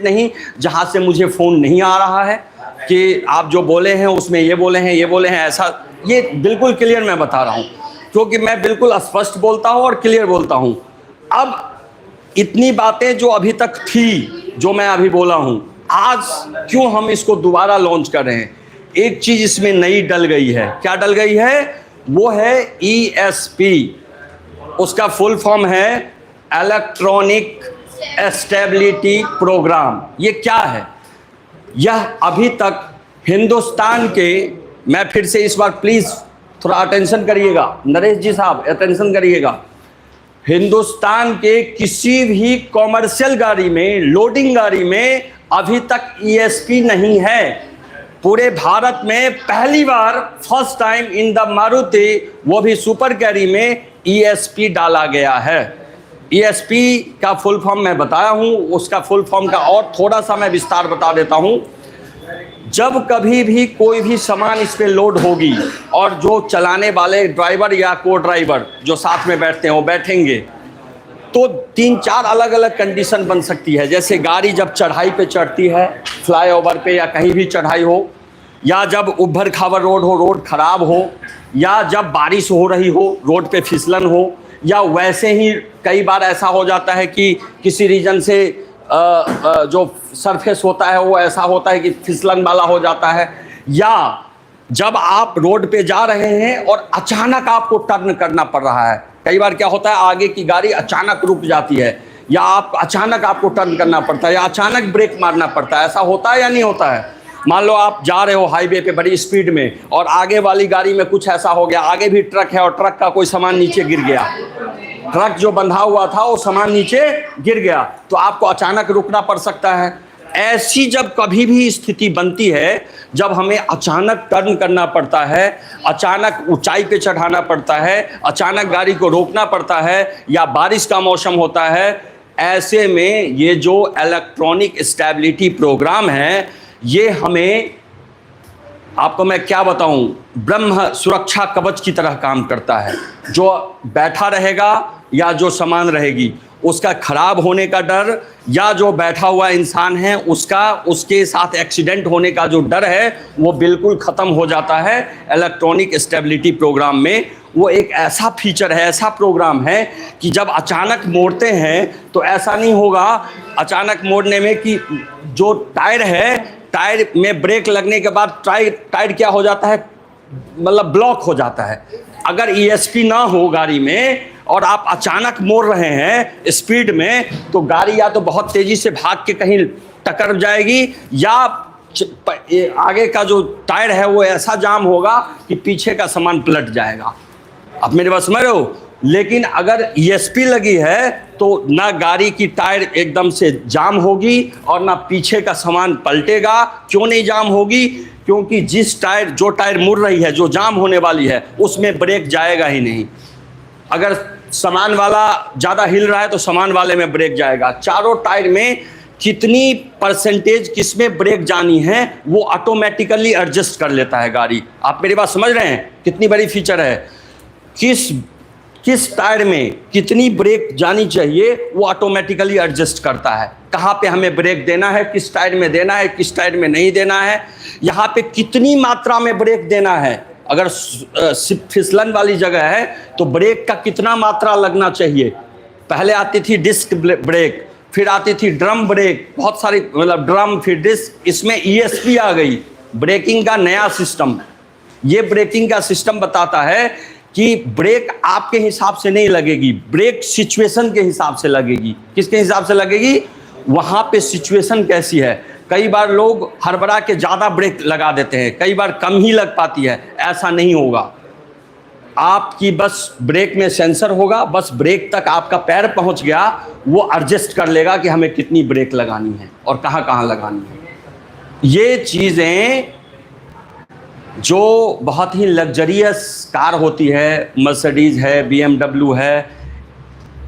नहीं जहां से मुझे फ़ोन नहीं आ रहा है कि आप जो बोले हैं उसमें ये बोले हैं ऐसा, ये बिल्कुल क्लियर मैं बता रहा हूं, क्योंकि मैं बिल्कुल स्पष्ट बोलता हूं और क्लियर बोलता हूं। अब इतनी बातें जो अभी तक थी, जो मैं अभी बोला हूं, आज क्यों हम इसको दोबारा लॉन्च कर रहे हैं? एक चीज़ इसमें नई डल गई है। क्या डल गई है? वो है ESP। उसका फुल फॉर्म है इलेक्ट्रॉनिक स्टेबिलिटी प्रोग्राम। ये क्या है? यह अभी तक हिंदुस्तान के, मैं फिर से इस बार प्लीज़ थोड़ा अटेंशन करिएगा, नरेश जी साहब अटेंशन करिएगा, हिंदुस्तान के किसी भी कॉमर्शियल गाड़ी में, लोडिंग गाड़ी में अभी तक ESP नहीं है। पूरे भारत में पहली बार, first time in the Maruti, वो भी सुपर कैरी में ESP डाला गया है। ESP का फुल फॉर्म मैं बताया हूं, उसका फुल फॉर्म का और थोड़ा सा मैं विस्तार बता देता हूं। जब कभी भी कोई भी सामान इस पे लोड होगी और जो चलाने वाले ड्राइवर या को ड्राइवर जो साथ में बैठते हैं वो बैठेंगे, तो 3-4 अलग अलग कंडीशन बन सकती है। जैसे गाड़ी जब चढ़ाई पे चढ़ती है, फ्लाईओवर पे या कहीं भी चढ़ाई हो, या जब उभर खावर रोड हो, रोड खराब हो, या जब बारिश हो रही हो, रोड पे फिसलन हो, या वैसे ही कई बार ऐसा हो जाता है कि किसी रीजन से जो सरफेस होता है वो ऐसा होता है कि फिसलन वाला हो जाता है, या जब आप रोड पे जा रहे हैं और अचानक आपको टर्न करना पड़ रहा है। कई बार क्या होता है, आगे की गाड़ी अचानक रुक जाती है, या अचानक आपको टर्न करना पड़ता है, या अचानक ब्रेक मारना पड़ता है। ऐसा होता है या नहीं होता है? मान लो आप जा रहे हो हाईवे पे बड़ी स्पीड में और आगे वाली गाड़ी में कुछ ऐसा हो गया, आगे भी ट्रक है और ट्रक का कोई सामान नीचे गिर गया, ट्रक जो बंधा हुआ था वो सामान नीचे गिर गया, तो आपको अचानक रुकना पड़ सकता है। ऐसी जब कभी भी स्थिति बनती है, जब हमें अचानक टर्न करना पड़ता है, अचानक ऊंचाई पे चढ़ाना पड़ता है, अचानक गाड़ी को रोकना पड़ता है, या बारिश का मौसम होता है, ऐसे में ये जो इलेक्ट्रॉनिक स्टेबिलिटी प्रोग्राम है, ये हमें, आपको मैं क्या बताऊं, ब्रह्म सुरक्षा कवच की तरह काम करता है। जो बैठा रहेगा या जो सामान रहेगी, उसका खराब होने का डर, या जो बैठा हुआ इंसान है उसके साथ एक्सीडेंट होने का जो डर है, वो बिल्कुल ख़त्म हो जाता है इलेक्ट्रॉनिक स्टेबिलिटी प्रोग्राम में। वो एक ऐसा फीचर है, ऐसा प्रोग्राम है कि जब अचानक मोड़ते हैं तो ऐसा नहीं होगा अचानक मोड़ने में कि जो टायर है, टायर में ब्रेक लगने के बाद टायर क्या हो जाता है, मतलब ब्लॉक हो जाता है। अगर ESP ना हो गाड़ी में और आप अचानक मोड़ रहे हैं स्पीड में, तो गाड़ी या तो बहुत तेज़ी से भाग के कहीं टकर जाएगी, या आगे का जो टायर है वो ऐसा जाम होगा कि पीछे का सामान पलट जाएगा। आप मेरी बात समझ रहे हो? लेकिन अगर ESP लगी है तो ना गाड़ी की टायर एकदम से जाम होगी और ना पीछे का सामान पलटेगा। क्यों नहीं जाम होगी? क्योंकि जो टायर मुड़ रही है, जो जाम होने वाली है, उसमें ब्रेक जाएगा ही नहीं। अगर सामान वाला ज़्यादा हिल रहा है तो सामान वाले में ब्रेक जाएगा। चारों टायर में कितनी परसेंटेज किसमें ब्रेक जानी है वो ऑटोमेटिकली एडजस्ट कर लेता है गाड़ी। आप मेरी बात समझ रहे हैं? कितनी बड़ी फीचर है। किस टायर में कितनी ब्रेक जानी चाहिए वो ऑटोमेटिकली एडजस्ट करता है। कहाँ पे हमें ब्रेक देना है, किस टायर में देना है, किस टायर में नहीं देना है, यहाँ पे कितनी मात्रा में ब्रेक देना है। अगर फिसलन वाली जगह है तो ब्रेक का कितना मात्रा लगना चाहिए। पहले आती थी डिस्क ब्रेक, फिर आती थी ड्रम ब्रेक, बहुत सारी, मतलब ड्रम फिर डिस्क। इसमें ESP आ गई, ब्रेकिंग का नया सिस्टम। ये ब्रेकिंग का सिस्टम बताता है कि ब्रेक आपके हिसाब से नहीं लगेगी, ब्रेक सिचुएशन के हिसाब से लगेगी। किसके हिसाब से लगेगी? वहाँ पे सिचुएशन कैसी है। कई बार लोग हड़बड़ा के ज़्यादा ब्रेक लगा देते हैं, कई बार कम ही लग पाती है। ऐसा नहीं होगा। आपकी बस ब्रेक में सेंसर होगा, बस ब्रेक तक आपका पैर पहुँच गया, वो एडजस्ट कर लेगा कि हमें कितनी ब्रेक लगानी है और कहाँ कहाँ लगानी है। ये चीज़ें जो बहुत ही लग्जरियस कार होती है, मर्सिडीज़ है, BMW है,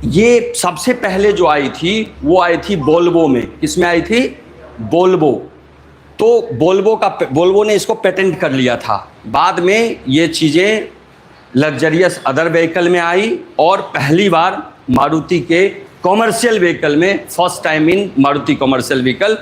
ये सबसे पहले जो आई थी वो आई थी वोल्वो में। किसमें आई थी? वोल्वो। तो वोल्वो ने इसको पेटेंट कर लिया था। बाद में ये चीज़ें लग्जरियस अदर व्हीकल में आई और पहली बार मारुति के कॉमर्शियल व्हीकल में फर्स्ट टाइम इन मारुति कॉमर्शियल व्हीकल